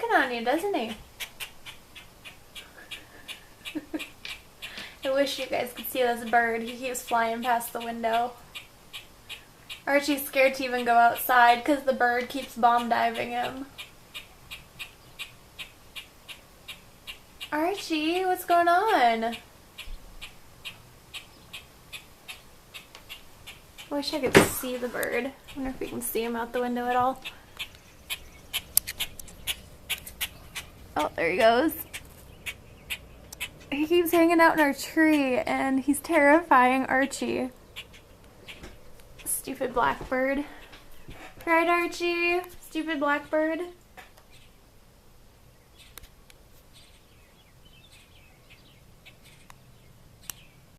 picking on you, doesn't he? I wish you guys could see this bird. He keeps flying past the window. Archie's scared to even go outside because the bird keeps bomb diving him. Archie, what's going on? I wish I could see the bird. I wonder if we can see him out the window at all. Oh, there he goes. He keeps hanging out in our tree and he's terrifying Archie. Stupid blackbird. Right, Archie? Stupid blackbird.